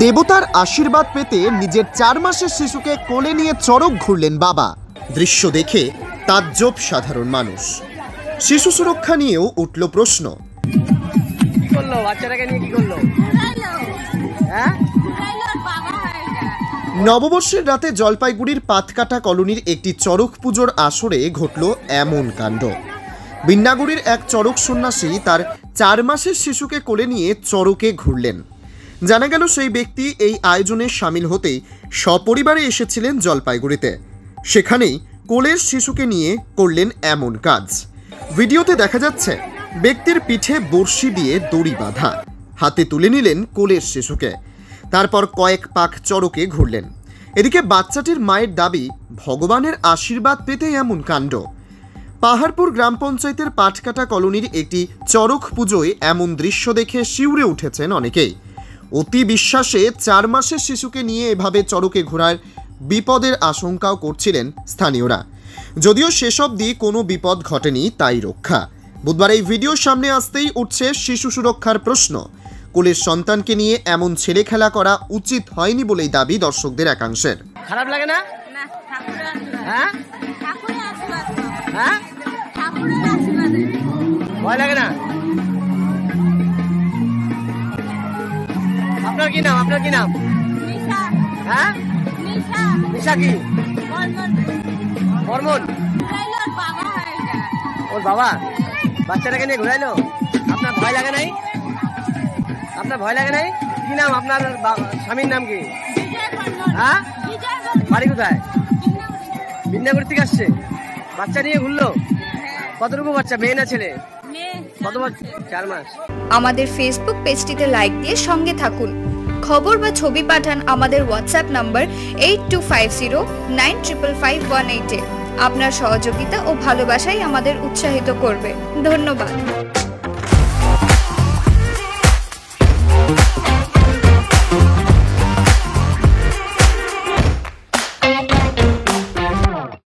দেবতার আশীর্বাদ পেতে নিজের 4 মাসের শিশুকে কোলে নিয়ে চড়ক ঘুরলেন বাবা। দৃশ্য দেখে তাজ্জব সাধারণ মানুষ। শিশু সুরক্ষা নিয়েও উঠল প্রশ্ন। কি করলো বাচ্চাটাকে নিয়ে, কি করলো? হ্যাঁ, নববর্ষের রাতে জলপাইগুড়ির পাতকাটা কলোনির একটি চড়ক পুজোর আসরে ঘটল এমন কাণ্ড। বিন্নাগুড়ির এক চড়ক সন্ন্যাসী তার 4 মাসের শিশুকে কোলে নিয়ে চড়কে ঘুরলেন। জানা গেল সেই ব্যক্তি এই আয়োজনে সামিল হতেই সপরিবারে এসেছিলেন জলপাইগুড়িতে। সেখানেই কোলের শিশুকে নিয়ে করলেন এমন কাজ। ভিডিওতে দেখা যাচ্ছে ব্যক্তির পিঠে বড়শি দিয়ে দড়ি বাঁধা, হাতে তুলে নিলেন কোলের শিশুকে, তারপর কয়েক পাক চড়কে ঘুরলেন। এদিকে বাচ্চাটির মায়ের দাবি ভগবানের আশীর্বাদ পেতে এমন কাণ্ড। পাহাড়পুর গ্রাম পঞ্চায়েতের পাটকাটা কলোনির একটি চড়ক পুজোয় এমন দৃশ্য দেখে শিউরে উঠেছেন অনেকেই। অতি বিশ্বাসে 4 মাসের শিশুকে নিয়ে এভাবে চড়কে ঘোরার বিপদের আশঙ্কাও করছিলেন স্থানীয়রা। যদিও সেসব দিয়ে কোনো বিপদ ঘটেনি, তাই রক্ষা। বুধবার এই ভিডিও সামনে আসতেই উঠছে শিশু সুরক্ষার প্রশ্ন। কোলের সন্তানকে নিয়ে এমন ছেলে খেলা করা উচিত হয়নি বলেই দাবি দর্শকদের একাংশের। খারাপ লাগে না? হ্যাঁ, হ্যাঁ, ভয় লাগে না? আপনার কি নাম? আপনার কি নাম? হ্যাঁ, নিশা। কি বর্মন? ওর বাবা বাচ্চাটাকে নিয়ে ঘুরাইলো। আপনার ভয় লাগে নাই? আপনার ভয় লাগে নাই? কি নাম আপনার স্বামীর নাম কি? হ্যাঁ, বাড়ি কোথায়? বিন্নাগুড়ি থেকে আসছে। বাচ্চা নিয়ে ঘুরলো। কতটুকু বাচ্চা, মেয়ে না ছেলে? কত বাচ্চা? 4 মাস। আমাদের ফেসবুক পেজটিতে লাইক দিয়ে সঙ্গে থাকুন। খবর বা ছবি পাঠান আমাদের হোয়াটসঅ্যাপ নাম্বার 8250955518 আপনার সহযোগিতা ও ভালোবাসাই আমাদের উৎসাহিত করবে। ধন্যবাদ।